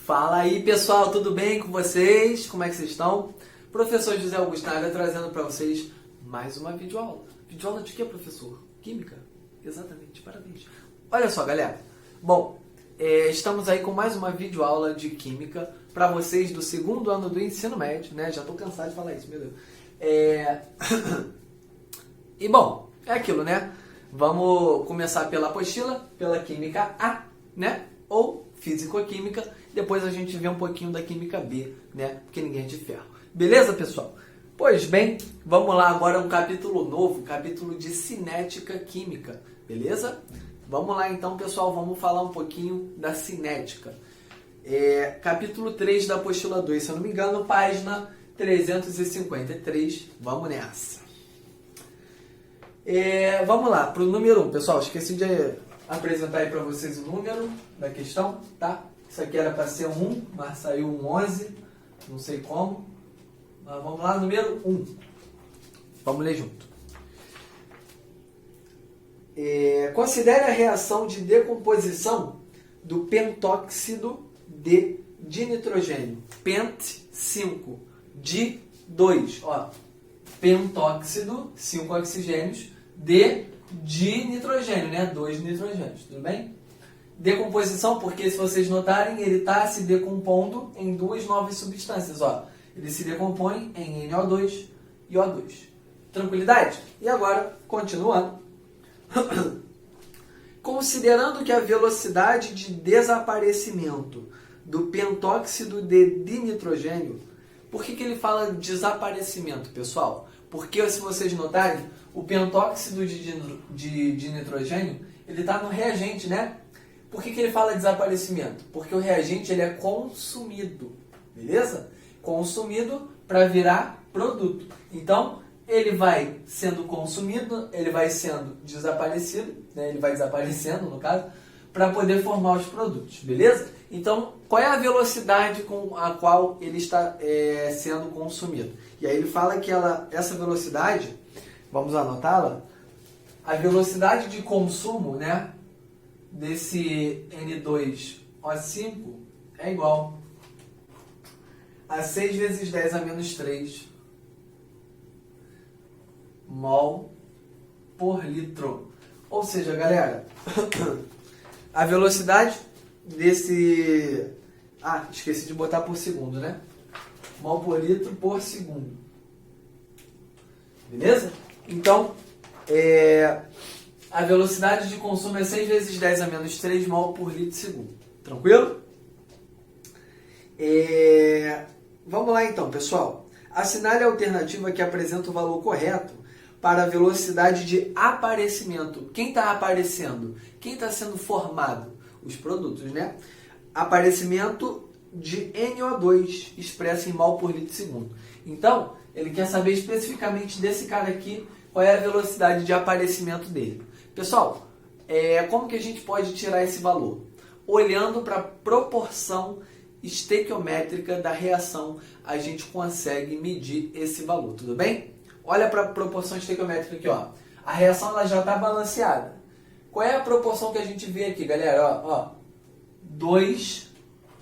Fala aí, pessoal, tudo bem com vocês? Como é que vocês estão? Professor José Augusto Naga trazendo para vocês mais uma videoaula. Videoaula de quê, professor? Química? Exatamente, parabéns. Olha só, galera. Bom, estamos aí com mais uma videoaula de Química para vocês do segundo ano do ensino médio, né? Já estou cansado de falar isso, meu Deus. E bom, é aquilo, né? Vamos começar pela apostila, pela Química A, né? Ou Físico-Química. Depois a gente vê um pouquinho da Química B, né? Porque ninguém é de ferro. Beleza, pessoal? Pois bem, vamos lá agora um capítulo novo, capítulo de cinética química, beleza? Vamos lá então, pessoal, vamos falar um pouquinho da cinética. Capítulo 3 da apostila 2, se eu não me engano, página 353. Vamos nessa. Vamos lá, para o número 1, pessoal. Esqueci de apresentar aí para vocês o número da questão, tá? Isso aqui era para ser um 1, mas saiu um 11, não sei como. Mas vamos lá, número 1. Vamos ler junto. Considere a reação de decomposição do pentóxido de dinitrogênio. Pent 5, di 2. Ó, pentóxido, 5 oxigênios, de dinitrogênio, né? 2 nitrogênios, tudo bem? Decomposição, porque se vocês notarem, ele está se decompondo em duas novas substâncias. Ó. Ele se decompõe em NO2 e O2. Tranquilidade? E agora, continuando. Considerando que a velocidade de desaparecimento do pentóxido de dinitrogênio, por que ele fala desaparecimento, pessoal? Porque, se vocês notarem, o pentóxido de dinitrogênio, ele está no reagente, né? Por que ele fala desaparecimento? Porque o reagente ele é consumido, beleza? Consumido para virar produto. Então, ele vai sendo consumido, ele vai sendo desaparecido, né? Ele vai desaparecendo, no caso, para poder formar os produtos, beleza? Então, qual é a velocidade com a qual ele está sendo consumido? E aí ele fala que essa velocidade, vamos anotá-la, a velocidade de consumo, né, desse N2O5 é igual a 6 vezes 10 a menos 3 mol por litro. Ou seja, galera, a velocidade desse... esqueci de botar por segundo, né? Mol por litro por segundo. Beleza? Então, a velocidade de consumo é 6 vezes 10 a menos 3 mol por litro segundo. Tranquilo? Vamos lá então, pessoal. Assinale a alternativa que apresenta o valor correto para a velocidade de aparecimento. Quem está aparecendo? Quem está sendo formado? Os produtos, né? Aparecimento de NO2, expresso em mol por litro segundo. Então, ele quer saber especificamente desse cara aqui, qual é a velocidade de aparecimento dele. Pessoal, como que a gente pode tirar esse valor? Olhando para a proporção estequiométrica da reação, a gente consegue medir esse valor, tudo bem? Olha para a proporção estequiométrica aqui, ó. A reação ela já está balanceada. Qual é a proporção que a gente vê aqui, galera? Ó, 2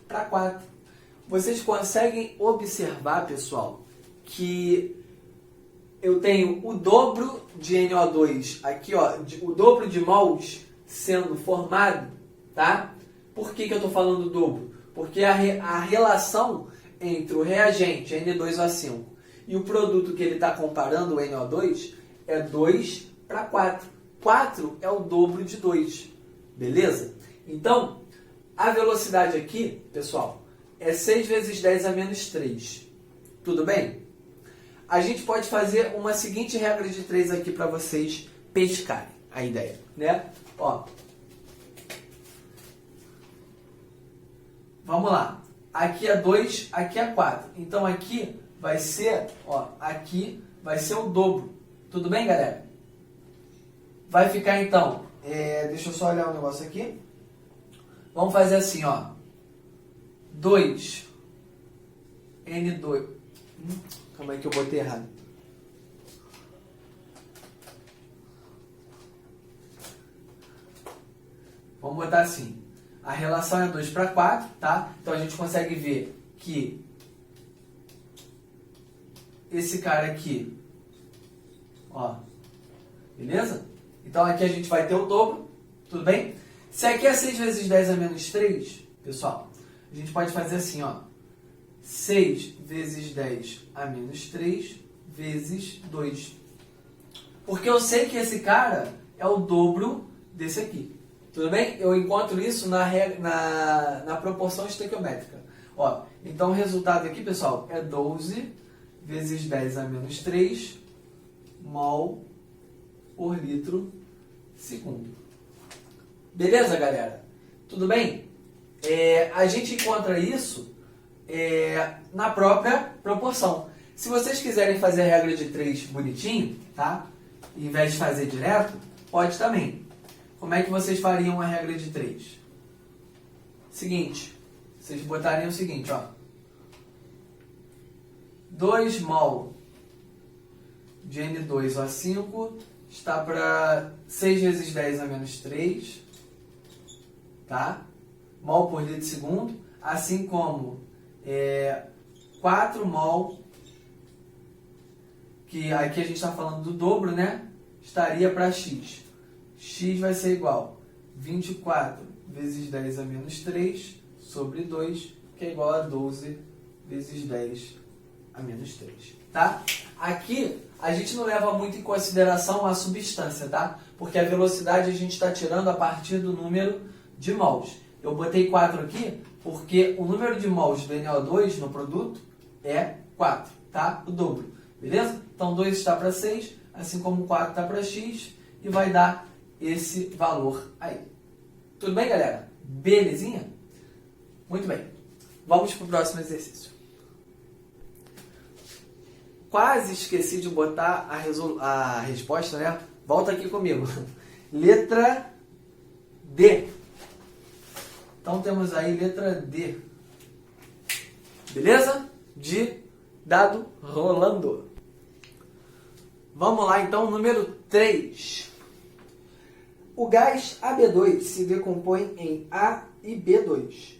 para 4. Vocês conseguem observar, pessoal, que eu tenho o dobro de NO2 aqui, ó, o dobro de mols sendo formado, tá? Por que eu estou falando dobro? Porque a relação entre o reagente N2O5 e o produto que ele está comparando, o NO2, é 2 para 4. 4 é o dobro de 2, beleza? Então, a velocidade aqui, pessoal, é 6 vezes 10 a menos 3. Tudo bem? A gente pode fazer uma seguinte regra de 3 aqui para vocês pescarem a ideia, né? Ó, vamos lá. Aqui é 2, aqui é 4. Então aqui vai ser, ó, aqui vai ser o dobro. Tudo bem, galera? Vai ficar então, deixa eu só olhar um negócio aqui. Vamos fazer assim, ó. 2 N2. Calma aí que eu botei errado. Vamos botar assim. A relação é 2 para 4, tá? Então a gente consegue ver que esse cara aqui, ó, beleza? Então aqui a gente vai ter o dobro, tudo bem? Se aqui é 6 vezes 10 a menos 3, pessoal, a gente pode fazer assim, ó. 6 vezes 10 a menos 3 vezes 2. Porque eu sei que esse cara é o dobro desse aqui. Tudo bem? Eu encontro isso na proporção estequiométrica. Ó, então o resultado aqui, pessoal, é 12 vezes 10 a menos 3 mol por litro segundo. Beleza, galera? Tudo bem? A gente encontra isso na própria proporção. Se vocês quiserem fazer a regra de 3 bonitinho, tá? Em vez de fazer direto, pode também. Como é que vocês fariam a regra de 3? Seguinte, vocês botariam o seguinte, ó. 2 mol de N2O5 está para 6 vezes 10 a menos 3, tá? Mol por litro segundo, assim como 4 mol, que aqui a gente está falando do dobro, né? Estaria para x. X vai ser igual a 24 vezes 10 a menos 3 sobre 2, que é igual a 12 vezes 10 a menos 3, tá? Aqui a gente não leva muito em consideração a substância, tá? Porque a velocidade a gente está tirando a partir do número de mols. Eu botei 4 aqui porque o número de mols do NO2 no produto é 4, tá? O dobro, beleza? Então 2 está para 6, assim como 4 está para x, e vai dar esse valor aí. Tudo bem, galera? Belezinha? Muito bem. Vamos para o próximo exercício. Quase esqueci de botar a resposta, né? Volta aqui comigo. Letra D. Então temos aí letra D. Beleza? De dado rolando. Vamos lá então, número 3. O gás AB2 se decompõe em A e B2.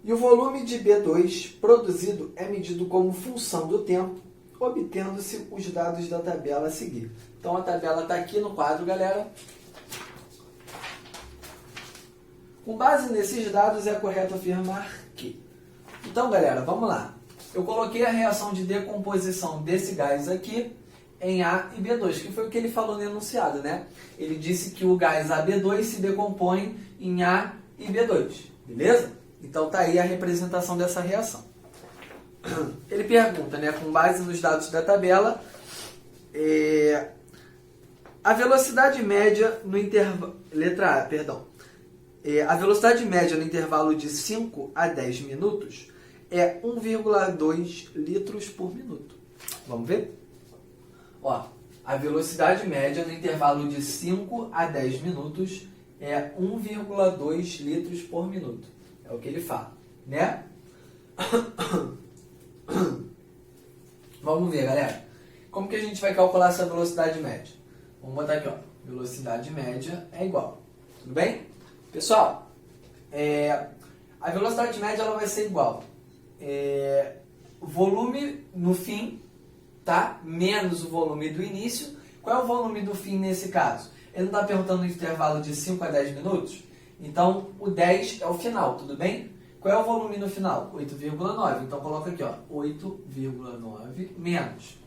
E o volume de B2 produzido é medido como função do tempo, obtendo-se os dados da tabela a seguir. Então a tabela está aqui no quadro, galera. Com base nesses dados é correto afirmar que... Então, galera, vamos lá. Eu coloquei a reação de decomposição desse gás aqui em A e B2, que foi o que ele falou no enunciado, né? Ele disse que o gás AB2 se decompõe em A e B2, beleza? Então tá aí a representação dessa reação. Ele pergunta, né, com base nos dados da tabela, a velocidade média no intervalo... Letra A, perdão. A velocidade média no intervalo de 5 a 10 minutos é 1,2 litros por minuto. Vamos ver? Ó, a velocidade média no intervalo de 5 a 10 minutos é 1,2 litros por minuto. É o que ele fala, né? Vamos ver, galera. Como que a gente vai calcular essa velocidade média? Vamos botar aqui, ó. Velocidade média é igual. Tudo bem? Pessoal, a velocidade média ela vai ser igual. Volume no fim, tá? Menos o volume do início. Qual é o volume do fim nesse caso? Ele não está perguntando no intervalo de 5 a 10 minutos? Então, o 10 é o final, tudo bem? Qual é o volume no final? 8,9. Então, coloca aqui, ó, 8,9 menos.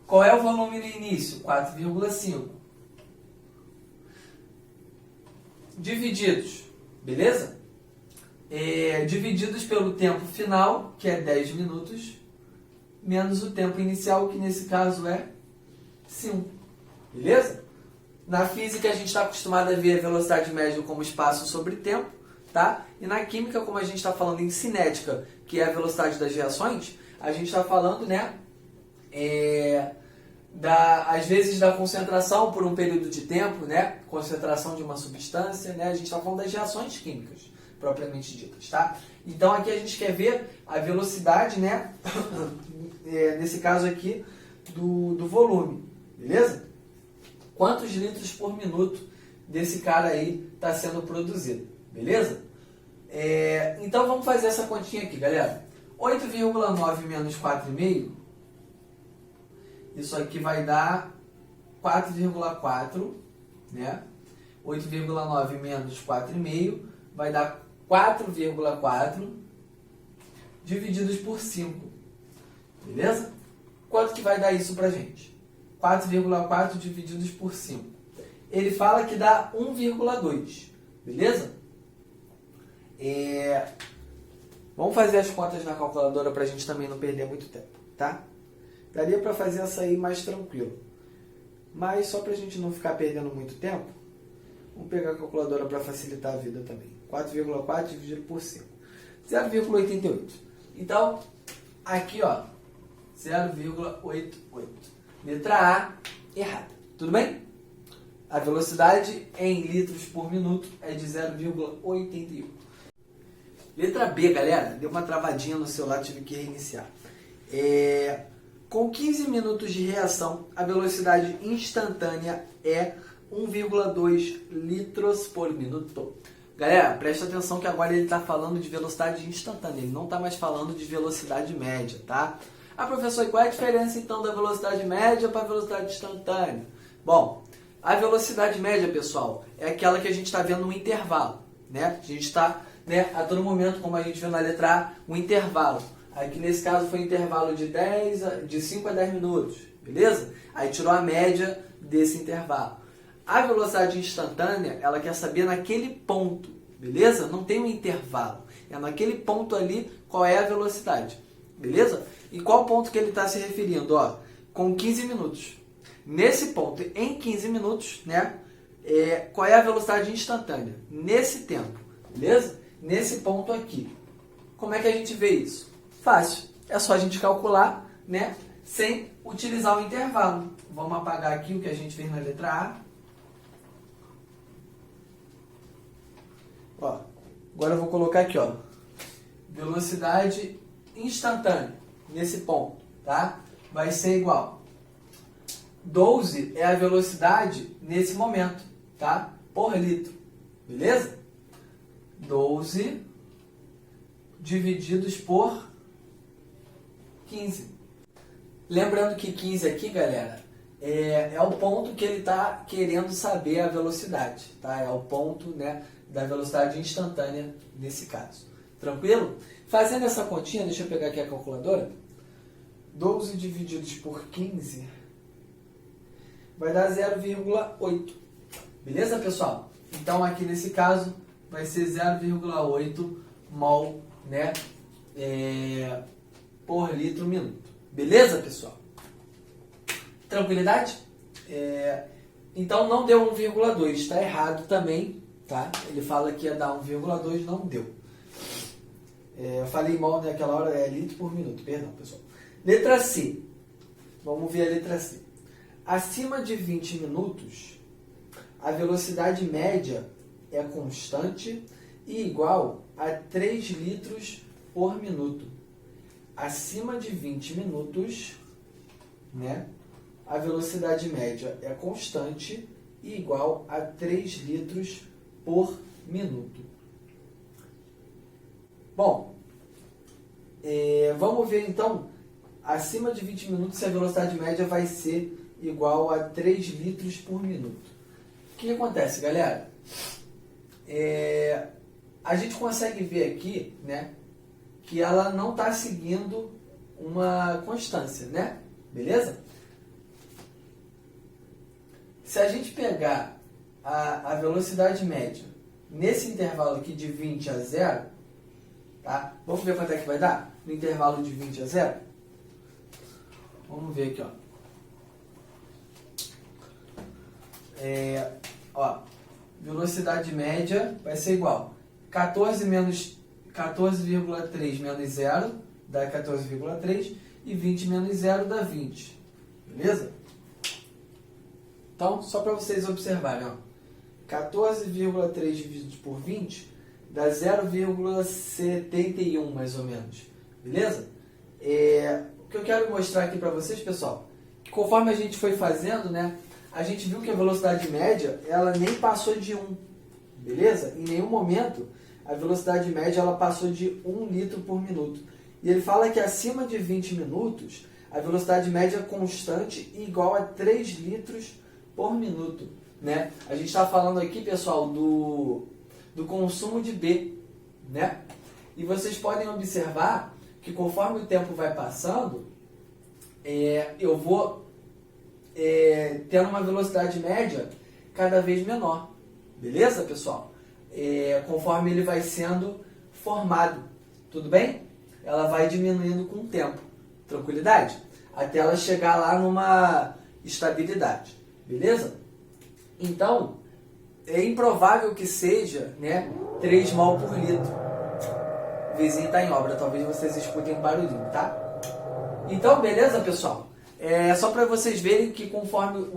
Qual é o volume no início? 4,5. Divididos, beleza? Divididos pelo tempo final, que é 10 minutos, menos o tempo inicial, que nesse caso é 5. Beleza? Na física, a gente está acostumado a ver a velocidade média como espaço sobre tempo, tá? E na química, como a gente está falando em cinética, que é a velocidade das reações, a gente está falando, né, às vezes da concentração por um período de tempo, né, concentração de uma substância, né, a gente está falando das reações químicas, propriamente ditas, tá? Então aqui a gente quer ver a velocidade, né, nesse caso aqui, do volume, beleza? Quantos litros por minuto desse cara aí está sendo produzido, beleza? Então vamos fazer essa continha aqui, galera. 8,9 menos 4,5, isso aqui vai dar 4,4, né? 8,9 menos 4,5 vai dar 4,4 divididos por 5, beleza? Quanto que vai dar isso pra gente? 4,4 divididos por 5. Ele fala que dá 1,2, beleza? Vamos fazer as contas na calculadora pra gente também não perder muito tempo, tá? Daria pra fazer essa aí mais tranquilo. Mas só pra gente não ficar perdendo muito tempo, vamos pegar a calculadora para facilitar a vida também. 4,4 dividido por 5. 0,88. Então, aqui, ó, 0,88. Letra A, errada. Tudo bem? A velocidade em litros por minuto é de 0,81. Letra B, galera. Deu uma travadinha no celular, tive que reiniciar. Com 15 minutos de reação, a velocidade instantânea é 1,2 litros por minuto. Galera, presta atenção que agora ele está falando de velocidade instantânea, ele não está mais falando de velocidade média, tá? Ah, professor, e qual é a diferença então da velocidade média para a velocidade instantânea? Bom, a velocidade média, pessoal, é aquela que a gente está vendo no intervalo, né? A gente está, né, a todo momento, como a gente viu na letra A, um intervalo. Aqui nesse caso foi um intervalo de 5 a 10 minutos, beleza? Aí tirou a média desse intervalo. A velocidade instantânea, ela quer saber naquele ponto, beleza? Não tem um intervalo. É naquele ponto ali qual é a velocidade, beleza? E qual ponto que ele está se referindo? Ó, com 15 minutos. Nesse ponto, em 15 minutos, né? Qual é a velocidade instantânea? Nesse tempo, beleza? Nesse ponto aqui. Como é que a gente vê isso? Fácil. É só a gente calcular, né? Sem utilizar o intervalo. Vamos apagar aqui o que a gente fez na letra A. Ó, agora eu vou colocar aqui, ó, velocidade instantânea, nesse ponto, tá? Vai ser igual. 12 é a velocidade nesse momento, tá? Por litro, beleza? 12 divididos por 15. Lembrando que 15 aqui, galera, é o ponto que ele está querendo saber a velocidade, tá? É o ponto, né, da velocidade instantânea nesse caso. Tranquilo? Fazendo essa continha, deixa eu pegar aqui a calculadora. 12 divididos por 15 vai dar 0,8. Beleza, pessoal? Então, aqui nesse caso, vai ser 0,8 mol, né, por litro minuto. Beleza, pessoal? Tranquilidade? Então, não deu 1,2. Está errado também, tá? Ele fala que ia dar 1,2, não deu. Eu falei mal naquela hora, é litro por minuto. Perdão, pessoal. Letra C. Vamos ver a letra C. Acima de 20 minutos, a velocidade média é constante e igual a 3 litros por minuto. Acima de 20 minutos, né, a velocidade média é constante e igual a 3 litros por minuto. Bom, vamos ver então, acima de 20 minutos, se a velocidade média vai ser igual a 3 litros por minuto. O que acontece, galera? A gente consegue ver aqui, né, que ela não está seguindo uma constância, né? Beleza? Se a gente pegar a velocidade média nesse intervalo aqui de 20 a 0, tá? Vamos ver quanto é que vai dar no intervalo de 20 a 0? Vamos ver aqui, ó. Velocidade média vai ser igual 14,3 menos 0 dá 14,3 e 20 menos 0 dá 20. Beleza? Então, só para vocês observarem, ó. 14,3 dividido por 20 dá 0,71 mais ou menos. Beleza? O que eu quero mostrar aqui para vocês, pessoal, que conforme a gente foi fazendo, né, a gente viu que a velocidade média, ela nem passou de 1. Beleza? Em nenhum momento a velocidade média ela passou de 1 litro por minuto. E ele fala que acima de 20 minutos, a velocidade média constante é igual a 3 litros por minuto. Né? A gente está falando aqui, pessoal, do consumo de B. Né? E vocês podem observar que conforme o tempo vai passando, eu vou tendo uma velocidade média cada vez menor. Beleza, pessoal? Conforme ele vai sendo formado. Tudo bem? Ela vai diminuindo com o tempo. Tranquilidade? Até ela chegar lá numa estabilidade. Beleza? Então, é improvável que seja, né, 3 mol por litro. O vizinho está em obra, talvez vocês escutem um barulhinho, tá? Então, beleza, pessoal? Só para vocês verem que conforme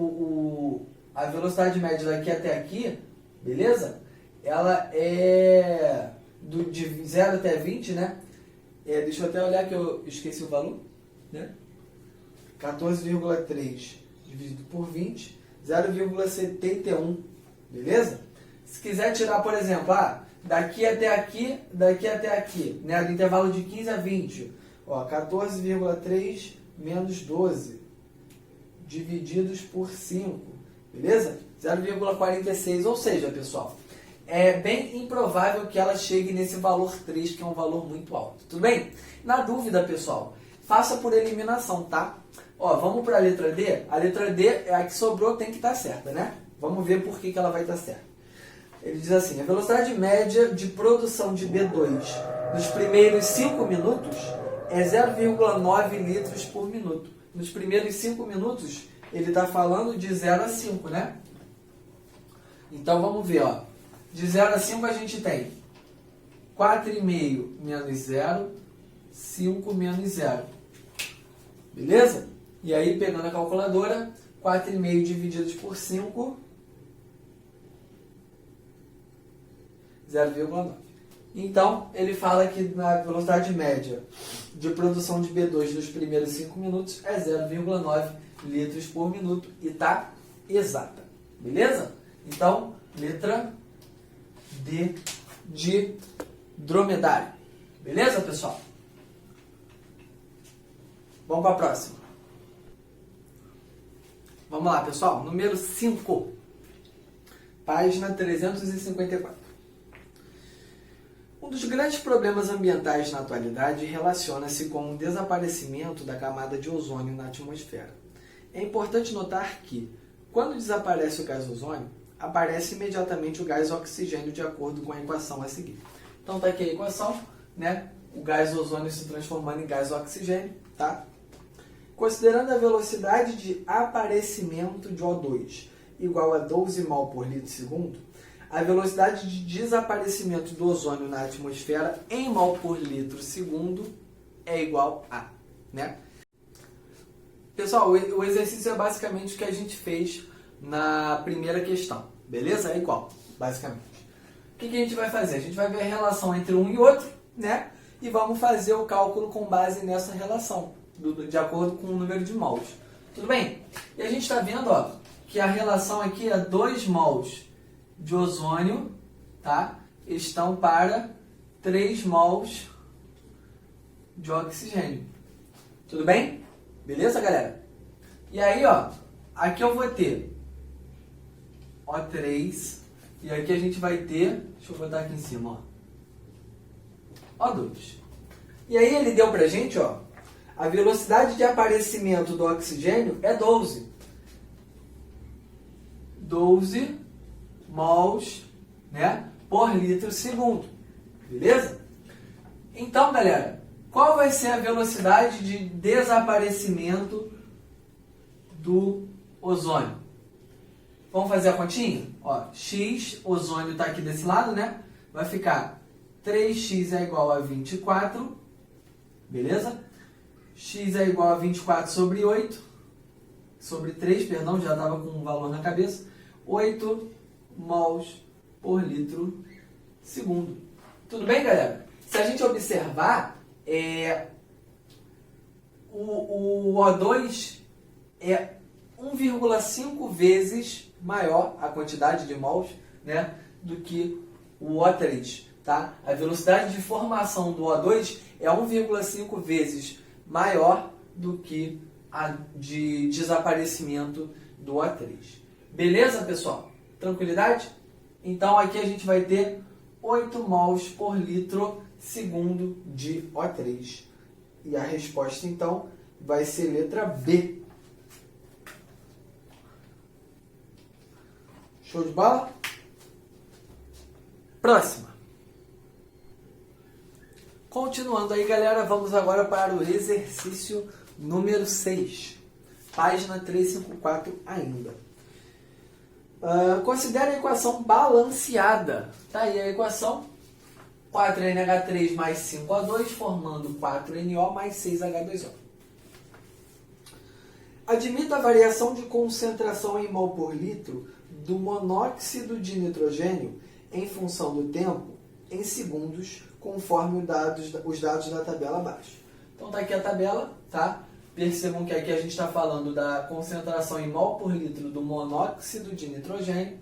a velocidade média daqui até aqui, beleza? Ela é de 0 até 20, né? Deixa eu até olhar que eu esqueci o valor, né? 14,3 dividido por 20, 0,71, beleza? Se quiser tirar, por exemplo, daqui até aqui, né? Do intervalo de 15 a 20, 14,3 menos 12, divididos por 5, beleza? 0,46, ou seja, pessoal, é bem improvável que ela chegue nesse valor 3, que é um valor muito alto. Tudo bem? Na dúvida, pessoal, faça por eliminação, tá? Vamos para a letra D. A letra D é a que sobrou, tem que estar certa, né? Vamos ver por que ela vai estar certa. Ele diz assim, a velocidade média de produção de B2 nos primeiros 5 minutos é 0,9 litros por minuto. Nos primeiros 5 minutos, ele está falando de 0 a 5, né? Então, vamos ver, De 0 a 5 a gente tem 4,5 menos 0, 5 menos 0. Beleza? E aí, pegando a calculadora, 4,5 divididos por 5, 0,9. Então, ele fala que na velocidade média de produção de B2 nos primeiros 5 minutos é 0,9 litros por minuto e está exata. Beleza? Então, letra D de dromedário. Beleza, pessoal? Vamos para a próxima. Vamos lá, pessoal. Número 5. Página 354. Um dos grandes problemas ambientais na atualidade relaciona-se com o desaparecimento da camada de ozônio na atmosfera. É importante notar que, quando desaparece o gás ozônio, aparece imediatamente o gás oxigênio de acordo com a equação a seguir. Então está aqui a equação, né? O gás ozônio se transformando em gás oxigênio, tá? Considerando a velocidade de aparecimento de O2 igual a 12 mol por litro segundo, a velocidade de desaparecimento do ozônio na atmosfera em mol por litro segundo é igual a, né? Pessoal, o exercício é basicamente o que a gente fez na primeira questão, beleza? É igual, basicamente. O que a gente vai fazer? A gente vai ver a relação entre um e outro, né? E vamos fazer o cálculo com base nessa relação, de acordo com o número de mols. Tudo bem? E a gente está vendo, que a relação aqui é 2 mols de ozônio, tá? Estão para 3 mols de oxigênio. Tudo bem? Beleza, galera? E aí, aqui eu vou ter O3 e aqui a gente vai ter, deixa eu botar aqui em cima, O2. E aí ele deu pra gente, a velocidade de aparecimento do oxigênio é 12. 12 mols, né, por litro segundo. Beleza? Então, galera, qual vai ser a velocidade de desaparecimento do ozônio? Vamos fazer a continha? X, ozônio está aqui desse lado, né? Vai ficar 3x é igual a 24, beleza? X é igual a 24 sobre 8, sobre 3, perdão, já estava com um valor na cabeça. 8 mols por litro segundo. Tudo bem, galera? Se a gente observar, o O2 é 1,5 vezes maior a quantidade de mols, né, do que o O3. tá? A velocidade de formação do O2 é 1,5 vezes maior do que a de desaparecimento do O3. Beleza, pessoal? Tranquilidade? Então aqui a gente vai ter 8 mols por litro segundo de O3. E a resposta, então, vai ser letra B. Show de bola? Próxima. Continuando aí, galera, vamos agora para o exercício número 6. Página 354 ainda. Considere a equação balanceada. Tá aí a equação. 4NH3 mais 5O2 formando 4NO mais 6H2O. Admita a variação de concentração em mol por litro do monóxido de nitrogênio em função do tempo em segundos, conforme os dados da tabela abaixo. Então tá aqui a tabela, tá? Percebam que aqui a gente está falando da concentração em mol por litro do monóxido de nitrogênio,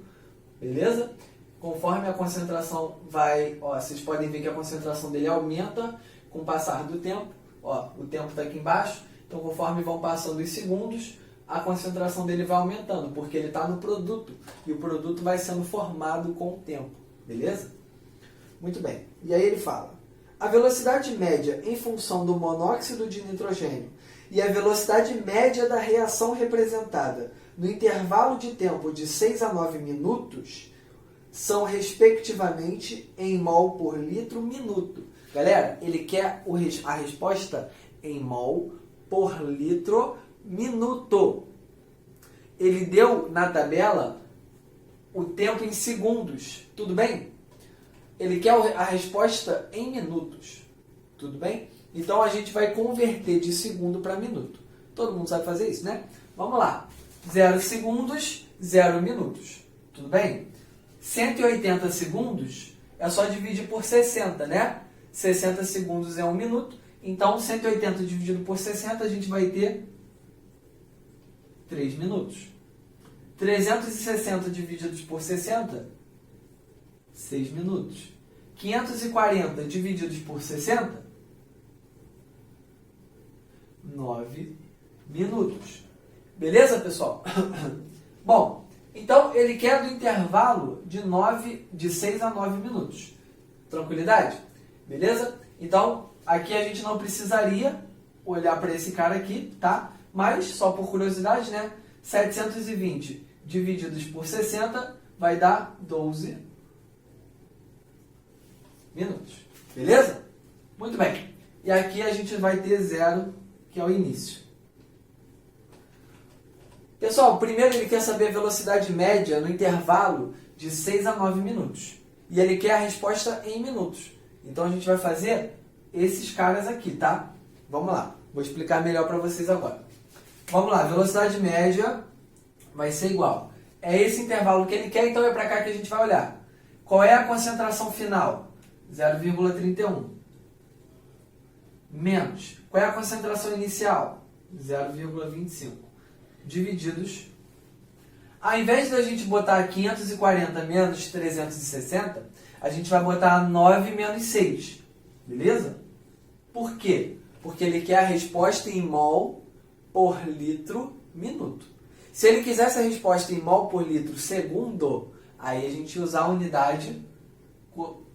beleza? Conforme a concentração vai, ó, vocês podem ver que a concentração dele aumenta com o passar do tempo, ó, o tempo está aqui embaixo, então conforme vão passando os segundos, a concentração dele vai aumentando, porque ele está no produto, e o produto vai sendo formado com o tempo, beleza? Muito bem, e aí ele fala, a velocidade média em função do monóxido de nitrogênio e a velocidade média da reação representada no intervalo de tempo de 6 a 9 minutos são, respectivamente, em mol por litro minuto. Galera, ele quer a resposta em mol por litro minuto. Ele deu na tabela o tempo em segundos, tudo bem? Ele quer a resposta em minutos, tudo bem? Então a gente vai converter de segundo para minuto. Todo mundo sabe fazer isso, né? Vamos lá. 0 segundos, 0 minutos, tudo bem? 180 segundos é só dividir por 60, né? 60 segundos é 1 minuto. Então, 180 dividido por 60, a gente vai ter 3 minutos. 360 divididos por 60, 6 minutos. 540 divididos por 60, 9 minutos. Beleza, pessoal? Bom, então ele quer do intervalo de 6 a 9 minutos. Tranquilidade? Beleza? Então, aqui a gente não precisaria olhar para esse cara aqui, tá? Mas, só por curiosidade, né? 720 divididos por 60 vai dar 12 minutos. Beleza? Muito bem. E aqui a gente vai ter 0, que é o início. Pessoal, primeiro ele quer saber a velocidade média no intervalo de 6 a 9 minutos. E ele quer a resposta em minutos. Então a gente vai fazer esses caras aqui, tá? Vamos lá. Vou explicar melhor para vocês agora. Vamos lá. Velocidade média vai ser igual. É esse intervalo que ele quer, então é para cá que a gente vai olhar. Qual é a concentração final? 0,31. Menos. Qual é a concentração inicial? 0,25. Divididos. Ao invés da gente botar 540 menos 360, a gente vai botar 9 menos 6. Beleza? Por quê? Porque ele quer a resposta em mol por litro minuto. Se ele quisesse a resposta em mol por litro segundo, aí a gente ia usar a unidade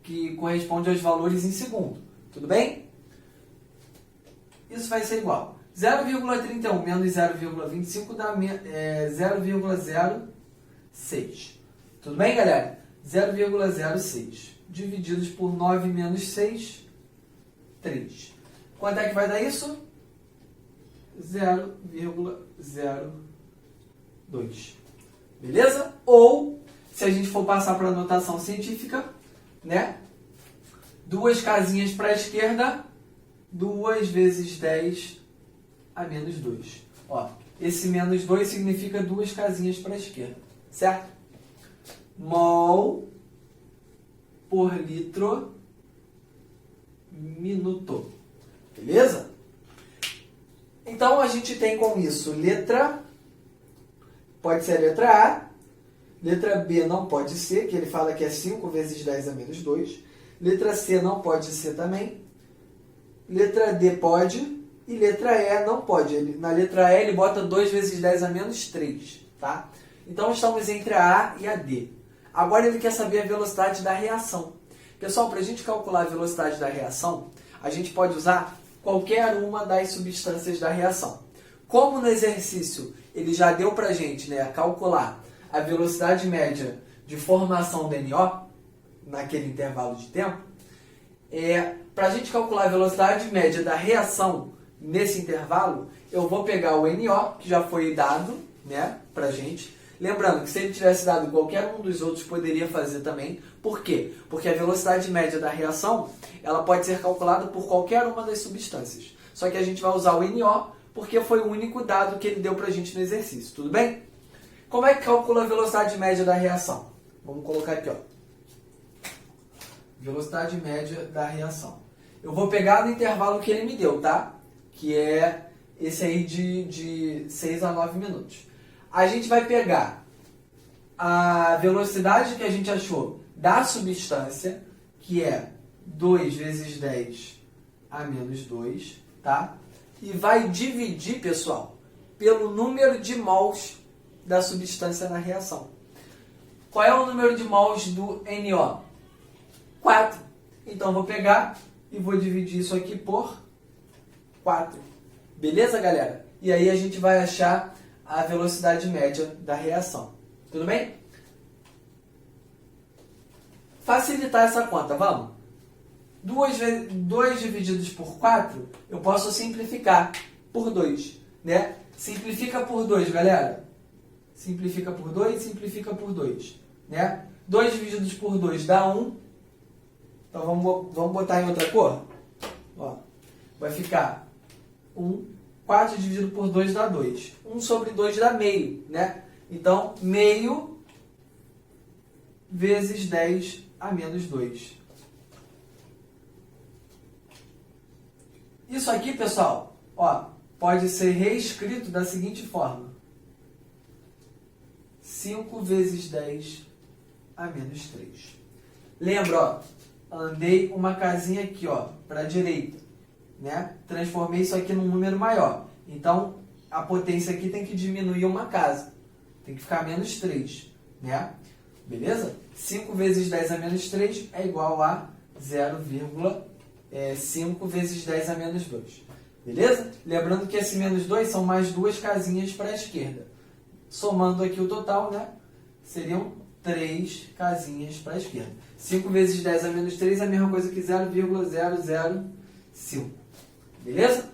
que corresponde aos valores em segundo. Tudo bem? Isso vai ser igual. 0,31 menos 0,25 dá 0,06. Tudo bem, galera? 0,06. Divididos por 9 menos 6, 3. Quanto é que vai dar isso? 0,02. Beleza? Ou, se a gente for passar para a notação científica, né? 2 casinhas para a esquerda, 2 vezes 10 a menos 2. Ó, esse menos 2 significa 2 casinhas para a esquerda, certo? Mol por litro minuto. Beleza? Então, a gente tem com isso letra... Pode ser a letra A. Letra B não pode ser, que ele fala que é 5 vezes 10 a menos 2. Letra C não pode ser também. Letra D pode. E letra E não pode. Na letra E ele bota 2 vezes 10 a menos 3. Tá? Então estamos entre a A e a D. Agora ele quer saber a velocidade da reação. Pessoal, para a gente calcular a velocidade da reação, a gente pode usar qualquer uma das substâncias da reação. Como no exercício ele já deu para a gente, né, calcular a velocidade média de formação do NO, naquele intervalo de tempo, para a gente calcular a velocidade média da reação nesse intervalo, eu vou pegar o NO, que já foi dado, né, para a gente. Lembrando que se ele tivesse dado qualquer um dos outros, poderia fazer também. Por quê? Porque a velocidade média da reação ela pode ser calculada por qualquer uma das substâncias. Só que a gente vai usar o NO, porque foi o único dado que ele deu para a gente no exercício. Tudo bem? Como é que calcula a velocidade média da reação? Vamos colocar aqui, ó. Velocidade média da reação. Eu vou pegar no intervalo que ele me deu, tá? Que é esse aí de 6 a 9 minutos. A gente vai pegar a velocidade que a gente achou da substância, que é 2 vezes 10 a menos 2, tá? E vai dividir, pessoal, pelo número de mols da substância na reação. Qual é o número de mols do NO? 4. Então, vou pegar e vou dividir isso aqui por 4. Beleza, galera? E aí a gente vai achar a velocidade média da reação. Tudo bem? Facilitar essa conta, vamos? 2 divididos por 4, eu posso simplificar por 2, né? Simplifica por 2, galera. Simplifica por 2, simplifica por 2, né? 2 divididos por 2 dá 1. Então vamos botar em outra cor. Ó, vai ficar 1. 4 dividido por 2 dá 2. 1 sobre 2 dá meio, né? Então, meio vezes 10 a menos 2. Isso aqui, pessoal, ó, pode ser reescrito da seguinte forma. 5 vezes 10 a menos 3. Lembra, ó, andei uma casinha aqui, ó, para a direita. Né? Transformei isso aqui num número maior. Então, a potência aqui tem que diminuir uma casa. Tem que ficar menos 3. Né? Beleza? 5 vezes 10 a menos 3 é igual a 0,5 vezes 10 a menos 2. Beleza? Lembrando que esse menos 2 são mais 2 casinhas para a esquerda. Somando aqui o total, né? Seriam 3 casinhas para a esquerda. 5 vezes 10 a menos 3 é a mesma coisa que 0,005. Beleza?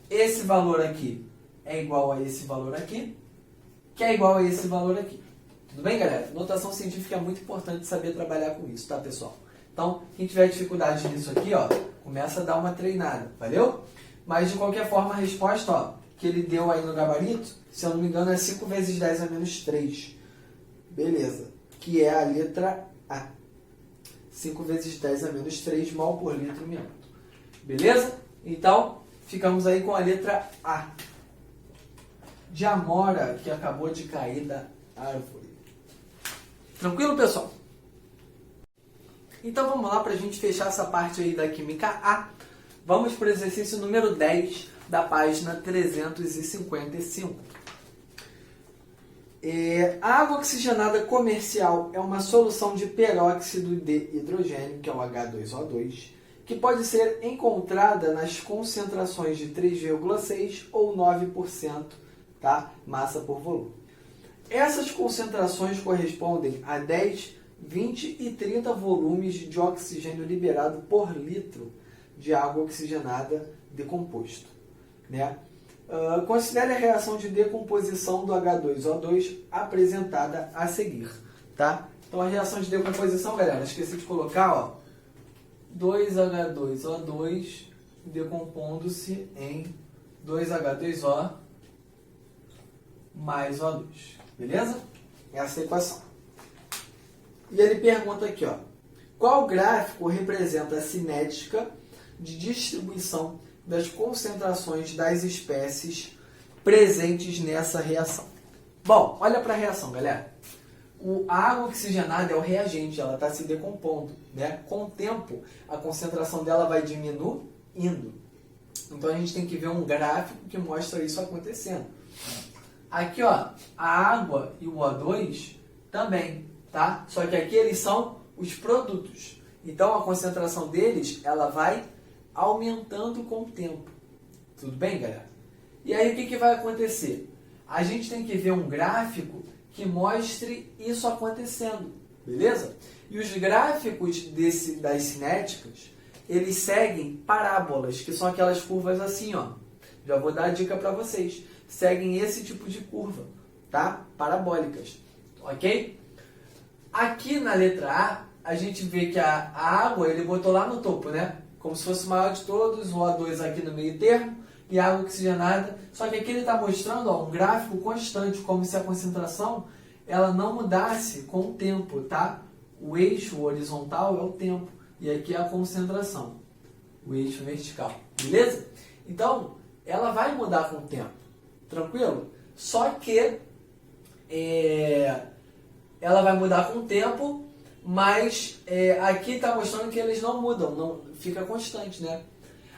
Esse valor aqui é igual a esse valor aqui, que é igual a esse valor aqui. Tudo bem, galera? Notação científica é muito importante saber trabalhar com isso, tá, pessoal? Então, quem tiver dificuldade nisso aqui, ó, começa a dar uma treinada, valeu? Mas, de qualquer forma, a resposta, ó, que ele deu aí no gabarito, se eu não me engano, é 5 vezes 10 a menos 3. Beleza. Que é a letra A. 5 vezes 10 a menos 3 mol por litro minuto. Beleza? Então, ficamos aí com a letra A. De amora que acabou de cair da árvore. Tranquilo, pessoal? Então, vamos lá para a gente fechar essa parte aí da Química A. Vamos para o exercício número 10 da página 355. A água oxigenada comercial é uma solução de peróxido de hidrogênio, que é o H2O2, que pode ser encontrada nas concentrações de 3,6% ou 9%, tá? Massa por volume. Essas concentrações correspondem a 10, 20 e 30 volumes de oxigênio liberado por litro de água oxigenada decomposto, né? Considere a reação de decomposição do H2O2 apresentada a seguir, tá? Então, a reação de decomposição, galera, esqueci de colocar, ó, 2H2O2 decompondo-se em 2H2O mais O2. Beleza? Essa é a equação. E ele pergunta aqui, ó, qual gráfico representa a cinética de distribuição das concentrações das espécies presentes nessa reação? Bom, olha para a reação, galera. A água oxigenada é o reagente, ela está se decompondo, né? Com o tempo, a concentração dela vai diminuindo. Então a gente tem que ver um gráfico que mostra isso acontecendo. Aqui, ó, a água e o O2 também, tá? Só que aqui eles são os produtos. Então a concentração deles, ela vai aumentando com o tempo. Tudo bem, galera? E aí o que vai acontecer? A gente tem que ver um gráfico que mostre isso acontecendo, beleza? E os gráficos das cinéticas, eles seguem parábolas, que são aquelas curvas assim, ó. Já vou dar a dica para vocês. Seguem esse tipo de curva, tá? Parabólicas, ok? Aqui na letra A gente vê que a água, ele botou lá no topo, né? Como se fosse o maior de todos, o O2 aqui no meio termo, e a água oxigenada. Só que aqui ele está mostrando, ó, um gráfico constante, como se a concentração ela não mudasse com o tempo, tá? O eixo horizontal é o tempo, e aqui é a concentração, o eixo vertical, beleza? Então, ela vai mudar com o tempo, tranquilo? Só que ela vai mudar com o tempo, mas aqui está mostrando que eles não mudam, não fica constante, né?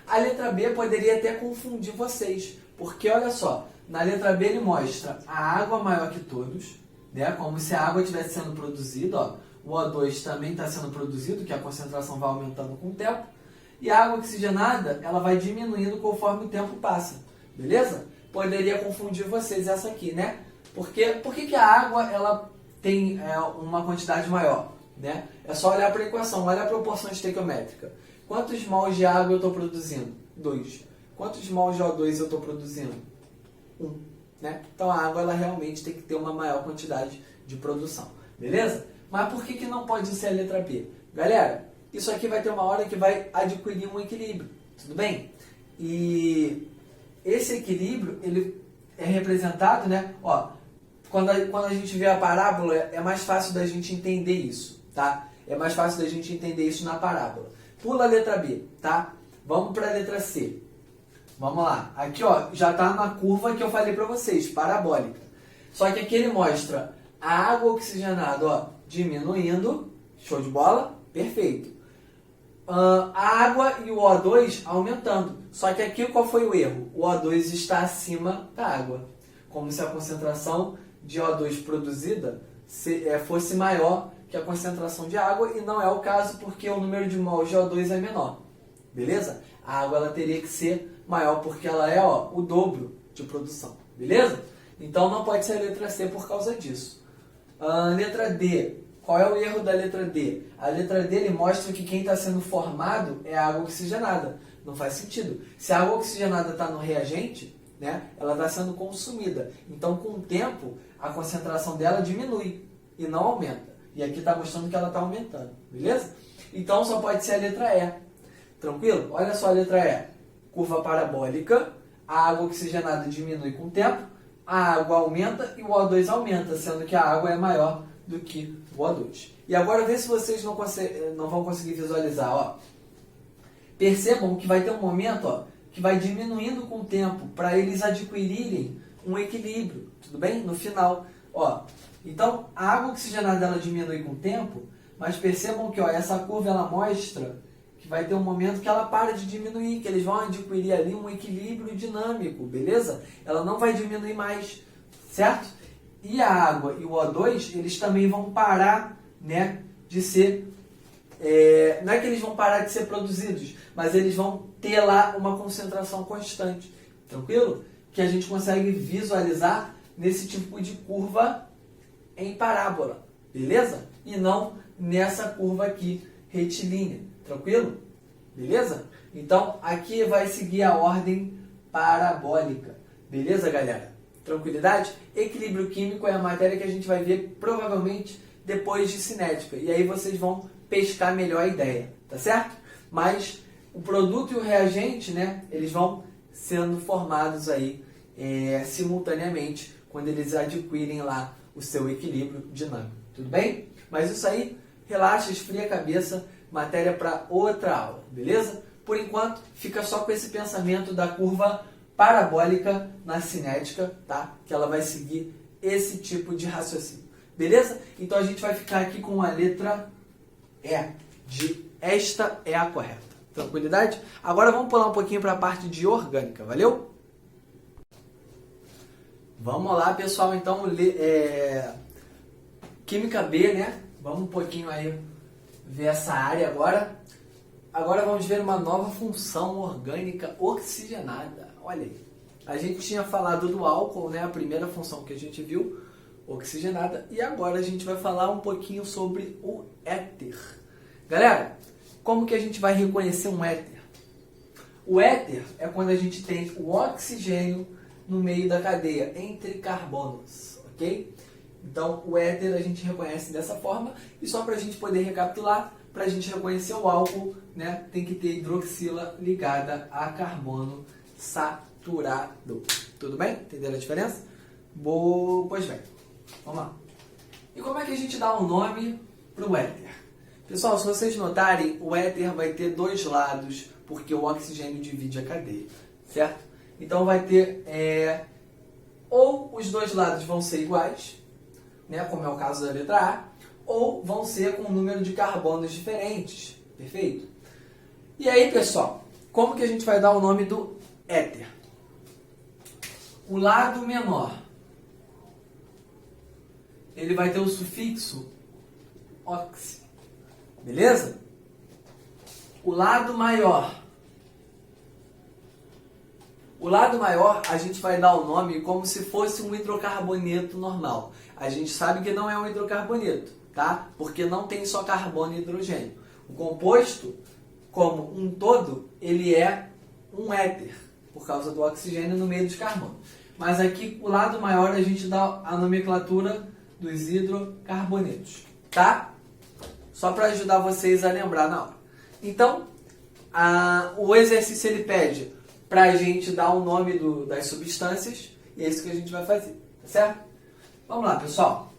A letra B poderia até confundir vocês, porque olha só, na letra B ele mostra a água maior que todos, né? Como se a água estivesse sendo produzida, ó. O O2 também está sendo produzido, que a concentração vai aumentando com o tempo, e a água oxigenada ela vai diminuindo conforme o tempo passa, beleza? Poderia confundir vocês essa aqui, né? Por que a água ela tem uma quantidade maior, né? É só olhar para a equação, olha a proporção estequiométrica. Quantos mols de água eu estou produzindo? 2. Quantos mols de O2 eu estou produzindo? 1. Né? Então a água ela realmente tem que ter uma maior quantidade de produção. Beleza? Mas por que não pode ser a letra B? Galera, isso aqui vai ter uma hora que vai adquirir um equilíbrio. Tudo bem? E esse equilíbrio ele é representado, né? Ó, quando a gente vê a parábola, é mais fácil da gente entender isso, tá? É mais fácil da gente entender isso na parábola. Pula a letra B, tá? Vamos para a letra C. Vamos lá. Aqui, ó, já está na curva que eu falei para vocês, parabólica. Só que aqui ele mostra a água oxigenada, ó, diminuindo. Show de bola? Perfeito. A água e o O2 aumentando. Só que aqui qual foi o erro? O O2 está acima da água. Como se a concentração de O2 produzida fosse maior que a concentração de água, e não é o caso porque o número de mols de O2 é menor. Beleza? A água ela teria que ser maior porque ela é, ó, o dobro de produção. Beleza? Então não pode ser a letra C por causa disso. Letra D. Qual é o erro da letra D? A letra D ele mostra que quem está sendo formado é a água oxigenada. Não faz sentido. Se a água oxigenada está no reagente, né, ela está sendo consumida. Então, com o tempo, a concentração dela diminui e não aumenta. E aqui está mostrando que ela está aumentando. Beleza? Então, só pode ser a letra E. Tranquilo? Olha só a letra E. Curva parabólica, a água oxigenada diminui com o tempo, a água aumenta e o O2 aumenta, sendo que a água é maior do que o O2. E agora vê se vocês não vão conseguir visualizar. Ó. Percebam que vai ter um momento, ó, que vai diminuindo com o tempo para eles adquirirem um equilíbrio, tudo bem? No final, ó. Então, a água oxigenada ela diminui com o tempo, mas percebam que ó, essa curva ela mostra que vai ter um momento que ela para de diminuir, que eles vão adquirir ali um equilíbrio dinâmico, beleza? Ela não vai diminuir mais, certo? E a água e o O2, eles também vão parar, né, de ser... não é que eles vão parar de ser produzidos, mas eles vão ter lá uma concentração constante, tranquilo? Que a gente consegue visualizar nesse tipo de curva em parábola, beleza? E não nessa curva aqui, retilínea, tranquilo? Beleza? Então, aqui vai seguir a ordem parabólica, beleza, galera? Tranquilidade? Equilíbrio químico é a matéria que a gente vai ver provavelmente depois de cinética. E aí vocês vão pescar melhor a ideia, tá certo? Mas o produto e o reagente, né, eles vão sendo formados aí simultaneamente quando eles adquirem lá o seu equilíbrio dinâmico. Tudo bem? Mas isso aí, relaxa, esfria a cabeça, matéria para outra aula, beleza? Por enquanto, fica só com esse pensamento da curva parabólica na cinética, tá? Que ela vai seguir esse tipo de raciocínio. Beleza? Então a gente vai ficar aqui com a letra E, de esta é a correta. Tranquilidade? Agora vamos pular um pouquinho para a parte de orgânica, valeu? Vamos lá, pessoal, então, Química B, né? Vamos um pouquinho aí ver essa área agora. Agora vamos ver uma nova função orgânica oxigenada. Olha aí. A gente tinha falado do álcool, né? A primeira função que a gente viu, oxigenada. E agora a gente vai falar um pouquinho sobre o éter. Galera, como que a gente vai reconhecer um éter? O éter é quando a gente tem o oxigênio no meio da cadeia, entre carbonos, ok? Então, o éter a gente reconhece dessa forma. E só para a gente poder recapitular, para a gente reconhecer o álcool, né, tem que ter hidroxila ligada a carbono saturado. Tudo bem? Entenderam a diferença? Pois bem, vamos lá. E como é que a gente dá um nome para o éter? Pessoal, se vocês notarem, o éter vai ter dois lados, porque o oxigênio divide a cadeia, certo? Então vai ter, ou os dois lados vão ser iguais, né, como é o caso da letra A, ou vão ser com um número de carbonos diferentes, perfeito? E aí, pessoal, como que a gente vai dar o nome do éter? O lado menor, ele vai ter o sufixo oxi, beleza? O lado maior, a gente vai dar o nome como se fosse um hidrocarboneto normal. A gente sabe que não é um hidrocarboneto, tá? Porque não tem só carbono e hidrogênio. O composto, como um todo, ele é um éter, por causa do oxigênio no meio dos carbonos. Mas aqui, o lado maior, a gente dá a nomenclatura dos hidrocarbonetos, tá? Só para ajudar vocês a lembrar na hora. Então, o exercício ele pede para a gente dar o nome das substâncias, e é isso que a gente vai fazer, tá certo? Vamos lá, pessoal.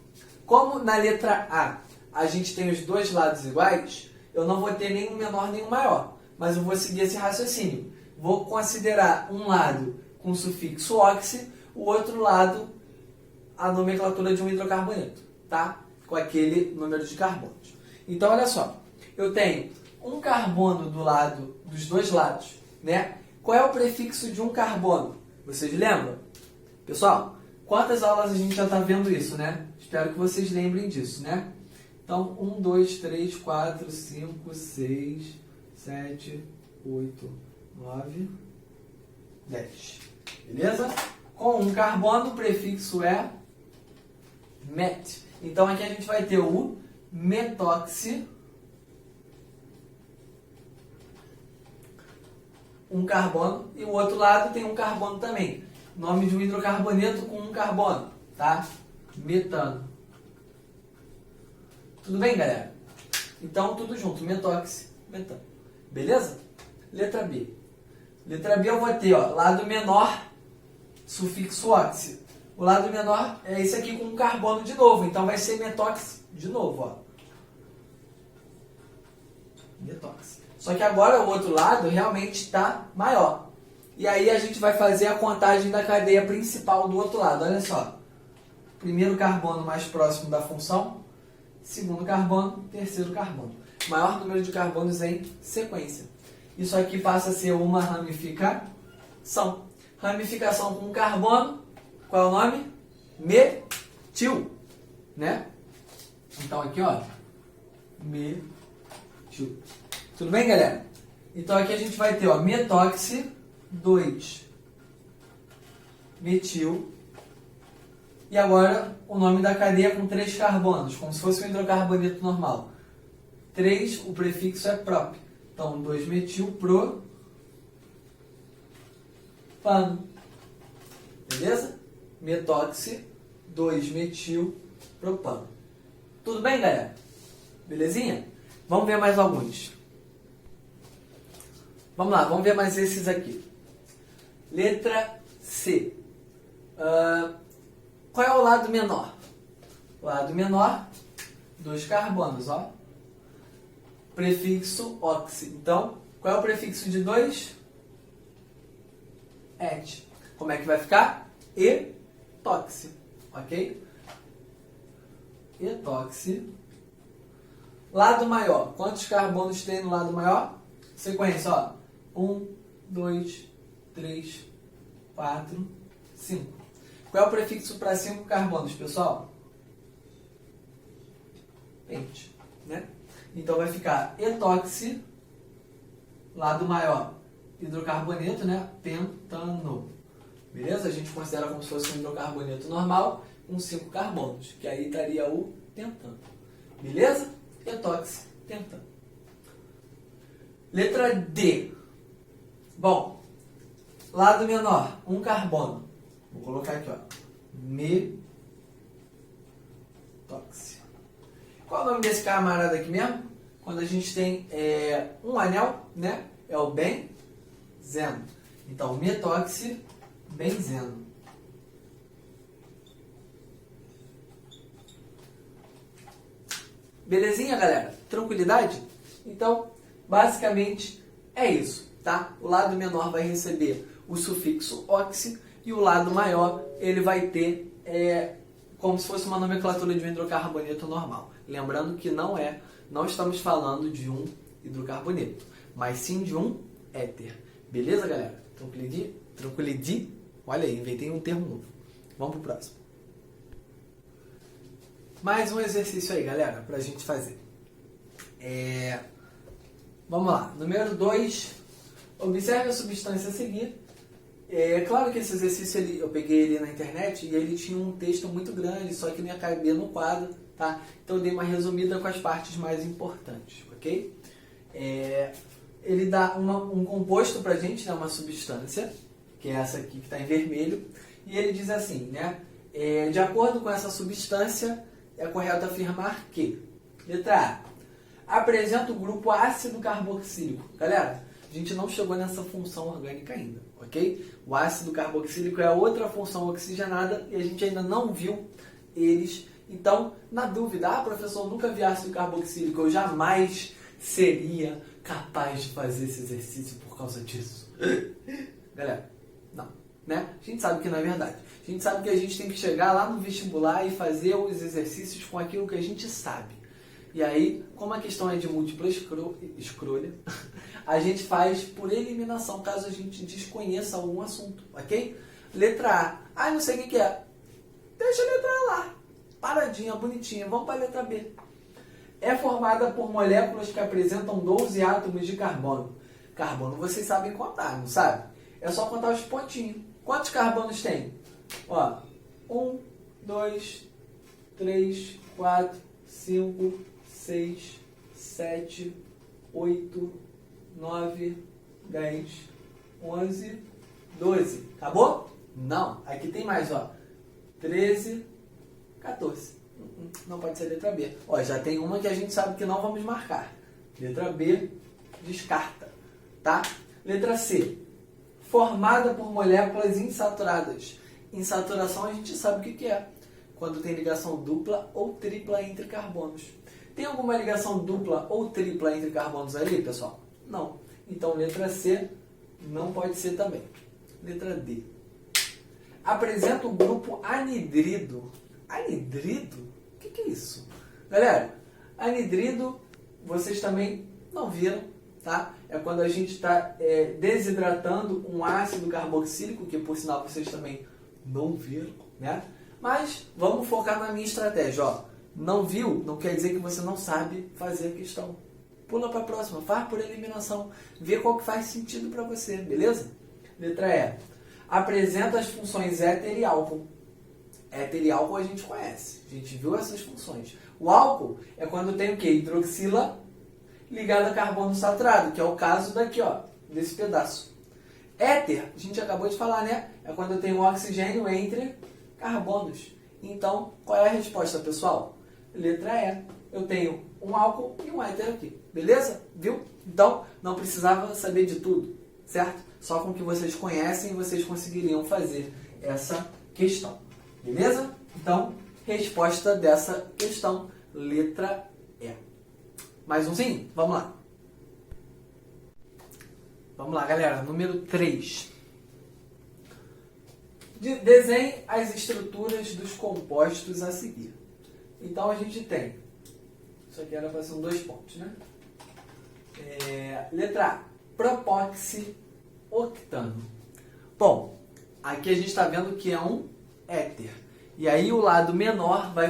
Como na letra A a gente tem os dois lados iguais, eu não vou ter nenhum menor nem um maior, mas eu vou seguir esse raciocínio. Vou considerar um lado com sufixo oxi, o outro lado a nomenclatura de um hidrocarboneto, tá? Com aquele número de carbonos. Então, olha só, eu tenho um carbono dos dois lados, né? Qual é o prefixo de um carbono? Vocês lembram? Pessoal, quantas aulas a gente já está vendo isso, né? Espero que vocês lembrem disso, né? Então, 1, 2, 3, 4, 5, 6, 7, 8, 9, 10. Beleza? Com um carbono, o prefixo é met. Então, aqui a gente vai ter o metóxi, um carbono, e o outro lado tem um carbono também. Nome de um hidrocarboneto com um carbono, tá? Metano. Tudo bem, galera? Então, tudo junto, metóxi, metano. Beleza? Letra B. Letra B eu vou ter, ó, lado menor, sufixo oxi. O lado menor é esse aqui com um carbono de novo, então vai ser metóxi de novo, ó. Metóxi. Só que agora o outro lado realmente está maior. E aí a gente vai fazer a contagem da cadeia principal do outro lado. Olha só. Primeiro carbono mais próximo da função. Segundo carbono, terceiro carbono. Maior número de carbonos em sequência. Isso aqui passa a ser uma ramificação. Ramificação com carbono. Qual é o nome? Metil. Né? Então aqui, ó. Metil. Tudo bem, galera? Então aqui a gente vai ter, ó, metóxi, 2 metil. E agora o nome da cadeia com 3 carbonos, como se fosse um hidrocarboneto normal. 3, o prefixo é prop. Então 2 metil pro pano. Beleza? Metóxi, 2 metil propano. Tudo bem, galera? Belezinha? Vamos ver mais alguns. Vamos lá, vamos ver mais esses aqui. Letra C. Qual é o lado menor? O lado menor, 2 carbonos, ó. Prefixo oxi. Então, qual é o prefixo de 2? Et. Como é que vai ficar? Etóxi. Ok? etoxi. Lado maior. Quantos carbonos tem no lado maior? Sequência, ó. 1, 2, 3, 4, 5. Qual é o prefixo para 5 carbonos, pessoal? Pente, né? Então vai ficar etoxi, lado maior, hidrocarboneto, né? Pentano. Beleza? A gente considera como se fosse um hidrocarboneto normal com 5 carbonos, que aí estaria o pentano. Beleza? Etoxi, pentano. Letra D. Bom, lado menor, um carbono. Vou colocar aqui, ó. Metoxi. Qual é o nome desse camarada aqui mesmo? Quando a gente tem um anel, né? É o benzeno. Então, metoxi, benzeno. Belezinha, galera? Tranquilidade? Então, basicamente é isso, tá? O lado menor vai receber o sufixo oxi e o lado maior ele vai ter como se fosse uma nomenclatura de um hidrocarboneto normal. Lembrando que não estamos falando de um hidrocarboneto, mas sim de um éter. Beleza, galera? Tranquilidade? Olha aí, inventei um termo novo. Vamos pro próximo. Mais um exercício aí, galera, pra gente fazer. Vamos lá. Número 2. Observe a substância a seguir. Claro que esse exercício eu peguei ele na internet e ele tinha um texto muito grande, só que não ia caber no quadro, tá? Então eu dei uma resumida com as partes mais importantes, ok? Ele dá um composto pra gente, né, uma substância, que é essa aqui que está em vermelho, e ele diz assim, né? De acordo com essa substância, é correto afirmar que, letra A, apresenta o grupo ácido carboxílico. Galera, a gente não chegou nessa função orgânica ainda, ok? O ácido carboxílico é outra função oxigenada e a gente ainda não viu eles. Então, na dúvida, professor, nunca vi ácido carboxílico, eu jamais seria capaz de fazer esse exercício por causa disso. Galera, não, né? A gente sabe que não é verdade. A gente sabe que a gente tem que chegar lá no vestibular e fazer os exercícios com aquilo que a gente sabe. E aí, como a questão é de múltipla escolha, a gente faz por eliminação, caso a gente desconheça algum assunto, ok? Letra A. Não sei o que é. Deixa a letra A lá. Paradinha, bonitinha. Vamos para a letra B. É formada por moléculas que apresentam 12 átomos de carbono. Carbono vocês sabem contar, não sabe? É só contar os pontinhos. Quantos carbonos tem? Ó, 1, 2, 3, 4, 5, 6, 7, 8, 9, 10, 11, 12. Acabou? Não. Aqui tem mais, ó. 13, 14. Não pode ser letra B. Ó, já tem uma que a gente sabe que não vamos marcar. Letra B, descarta. Tá? Letra C. Formada por moléculas insaturadas. Insaturação a gente sabe o que é. Quando tem ligação dupla ou tripla entre carbonos. Tem alguma ligação dupla ou tripla entre carbonos ali, pessoal? Não. Então, letra C não pode ser também. Letra D. Apresenta o grupo anidrido. Anidrido? O que é isso? Galera, anidrido vocês também não viram, tá? É quando a gente está desidratando um ácido carboxílico, que por sinal vocês também não viram, né? Mas vamos focar na minha estratégia, ó. Não viu, não quer dizer que você não sabe fazer a questão. Pula para a próxima, faz por eliminação. Vê qual que faz sentido para você, beleza? Letra E. Apresenta as funções éter e álcool. Éter e álcool a gente conhece. A gente viu essas funções. O álcool é quando tem o quê? Hidroxila ligada a carbono saturado, que é o caso daqui, ó, desse pedaço. Éter, a gente acabou de falar, né? É quando tem um oxigênio entre carbonos. Então, qual é a resposta, pessoal? Letra E. Eu tenho um álcool e um éter aqui. Beleza? Viu? Então, não precisava saber de tudo, certo? Só com o que vocês conhecem, vocês conseguiriam fazer essa questão. Beleza? Então, resposta dessa questão, letra E. Mais umzinho? Vamos lá. Vamos lá, galera. Número 3. Desenhe as estruturas dos compostos a seguir. Então a gente tem, isso aqui era para ser um 2 pontos, né? Letra A, propoxi-octano. Bom, aqui a gente está vendo que é um éter. E aí o lado menor vai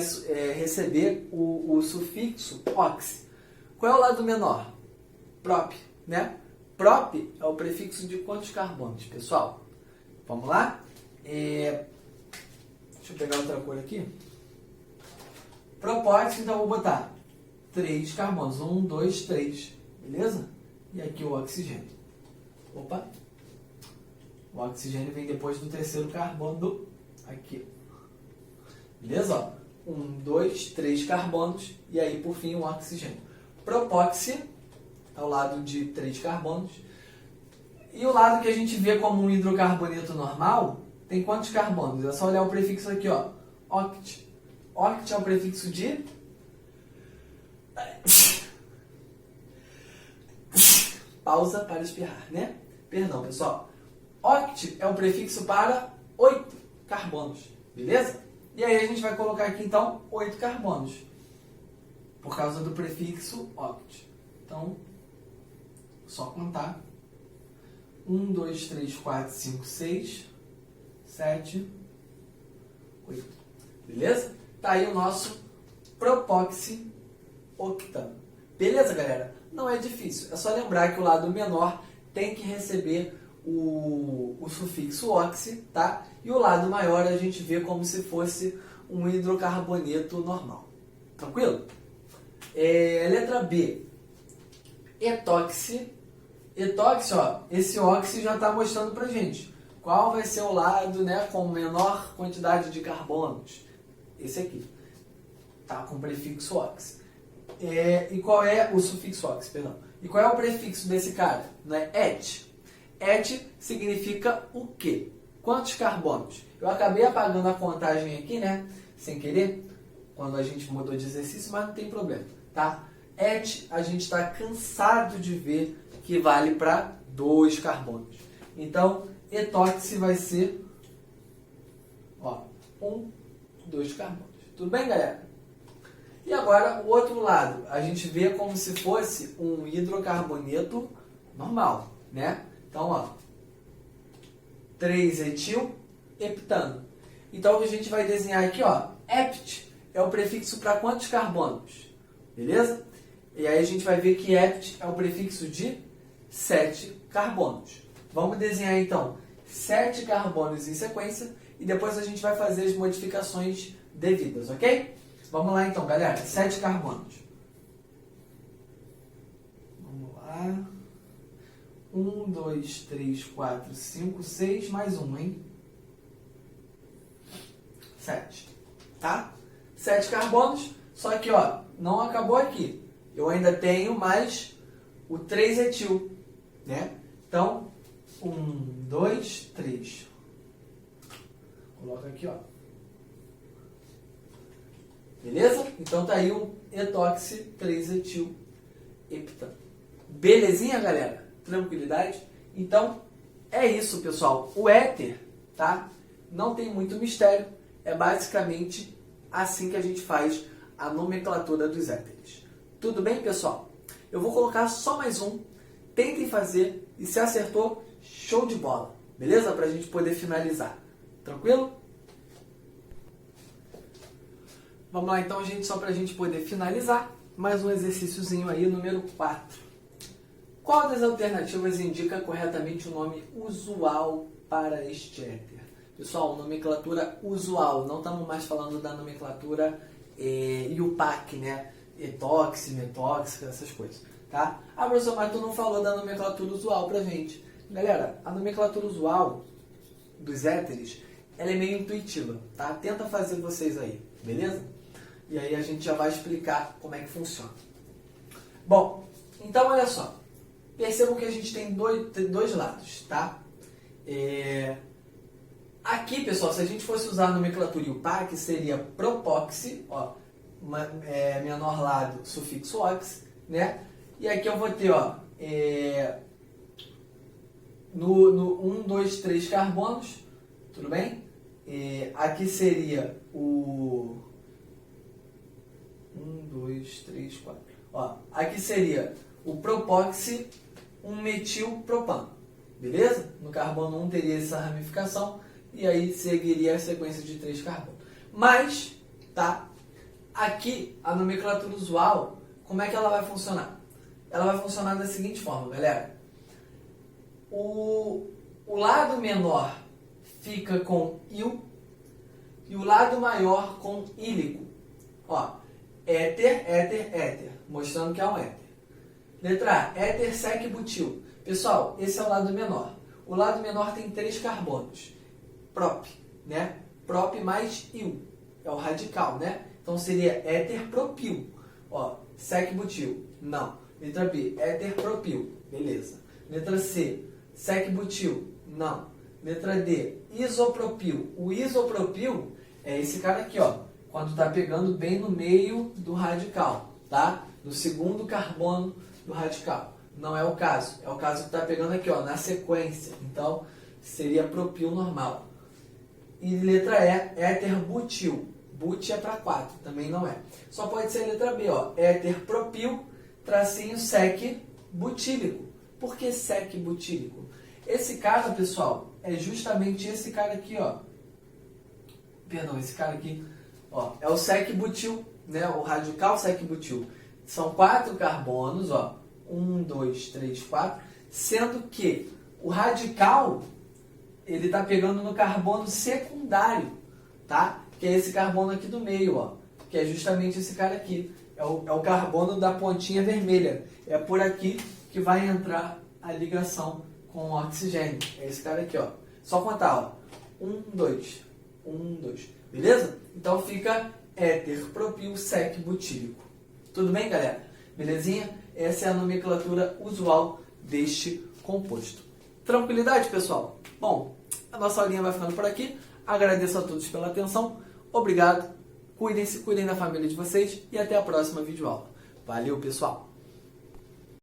receber o sufixo oxi. Qual é o lado menor? Prop, né? Prop é o prefixo de quantos carbonos, pessoal? Vamos lá? Deixa eu pegar outra cor aqui. Propóxi, então eu vou botar 3 carbonos. 1, 2, 3. Beleza? E aqui o oxigênio. Opa! O oxigênio vem depois do terceiro carbono aqui. Beleza? 1, 2, 3 carbonos e aí por fim o oxigênio. Propóxi é o lado de 3 carbonos. E o lado que a gente vê como um hidrocarboneto normal tem quantos carbonos? É só olhar o prefixo aqui, ó. Oct. Oct é o prefixo de... Pausa para espirrar, né? Perdão, pessoal. Oct é o prefixo para 8 carbonos, beleza? E aí a gente vai colocar aqui, então, 8 carbonos, por causa do prefixo oct. Então, só contar. 1, 2, 3, 4, 5, 6, 7, 8. Beleza? Tá aí o nosso propoxi-octano. Beleza, galera? Não é difícil. É só lembrar que o lado menor tem que receber o sufixo oxi, tá? E o lado maior a gente vê como se fosse um hidrocarboneto normal. Tranquilo? Letra B. Etoxi. Etoxi, ó, esse oxi já está mostrando pra gente qual vai ser o lado, né, com menor quantidade de carbonos. Esse aqui. Tá com o prefixo oxi. E qual é o sufixo oxi, perdão? E qual é o prefixo desse cara? Não é et. Et significa o quê? Quantos carbonos? Eu acabei apagando a contagem aqui, né? Sem querer, quando a gente mudou de exercício, mas não tem problema, tá? Et, a gente está cansado de ver que vale para 2 carbonos. Então, etoxi vai ser, ó, 1, 2 carbonos. Tudo bem, galera? E agora, o outro lado, a gente vê como se fosse um hidrocarboneto normal, né? Então, ó, 3-etil-heptano. Então, a gente vai desenhar aqui, ó, hept é o prefixo para quantos carbonos? Beleza? E aí a gente vai ver que hept é o prefixo de 7 carbonos. Vamos desenhar, então, 7 carbonos em sequência e depois a gente vai fazer as modificações devidas, ok? Vamos lá, então, galera. 7 carbonos. Vamos lá. 1, 2, 3, 4, 5, 6, mais um, hein? 7. Tá? 7 carbonos. Só que, ó, não acabou aqui. Eu ainda tenho mais o 3-etil, né? Então, 1, 2, 3. Coloca aqui, ó. Beleza? Então tá aí o etoxi 3-etil-heptano. Belezinha, galera? Tranquilidade? Então, é isso, pessoal. O éter, tá? Não tem muito mistério. É basicamente assim que a gente faz a nomenclatura dos éteres. Tudo bem, pessoal? Eu vou colocar só mais um. Tentem fazer e se acertou, show de bola. Beleza? Pra gente poder finalizar. Tranquilo? Vamos lá então, gente, só para a gente poder finalizar, mais um exercíciozinho aí, número 4. Qual das alternativas indica corretamente o nome usual para este éter? Pessoal, nomenclatura usual, não estamos mais falando da nomenclatura IUPAC, né? Etoxi, metóxica, essas coisas, tá? Ah, professor, mas tu não falou da nomenclatura usual pra gente. Galera, a nomenclatura usual dos éteres, ela é meio intuitiva, tá? Tenta fazer vocês aí, beleza? E aí a gente já vai explicar como é que funciona. Bom, então olha só. Percebam que a gente tem dois lados, tá? Aqui, pessoal, se a gente fosse usar a nomenclatura IUPAC, seria propoxi, ó, menor lado, sufixo ox, né? E aqui eu vou ter, ó, no 1, 2, 3 carbonos, tudo bem? Aqui seria o 1, 2, 3, 4. Ó, aqui seria o propóxi 1-metilpropan. Beleza? No carbono 1 teria essa ramificação e aí seguiria a sequência de 3 carbonos. Mas, tá? Aqui, a nomenclatura usual, como é que ela vai funcionar? Ela vai funcionar da seguinte forma, galera. O lado menor fica com il e o lado maior com ílico. Ó, éter, éter, éter, mostrando que é um éter. Letra A, éter sec butil. Pessoal, esse é o lado menor. O lado menor tem 3 carbonos. Prop, né? Prop mais il. É o radical, né? Então seria éter propil. Ó, sec butil. Não. Letra B, éter propil. Beleza. Letra C, sec butil. Não. Letra D, isopropil. O isopropil é esse cara aqui, ó. Quando está pegando bem no meio do radical, tá? No segundo carbono do radical. Não é o caso. É o caso que está pegando aqui, ó, na sequência. Então, seria propil normal. E letra E, éter butil. But é para 4, também não é. Só pode ser a letra B, ó. Éter propil, tracinho sec butílico. Por que sec butílico? Esse cara, pessoal, é justamente esse cara aqui, ó. Perdão, esse cara aqui, ó, é o sec butil, né? O radical sec butil. São 4 carbonos, ó. 1, 2, 3, 4. Sendo que o radical, ele tá pegando no carbono secundário, tá? Que é esse carbono aqui do meio, ó. Que é justamente esse cara aqui. É o carbono da pontinha vermelha. É por aqui que vai entrar a ligação com o oxigênio. É esse cara aqui, ó. Só contar, ó. 1, 2. 1, 2. Beleza? Então fica éter propil sec butílico. Tudo bem, galera? Belezinha? Essa é a nomenclatura usual deste composto. Tranquilidade, pessoal? Bom, a nossa aulinha vai ficando por aqui. Agradeço a todos pela atenção. Obrigado. Cuidem-se, cuidem da família de vocês e até a próxima videoaula. Valeu, pessoal!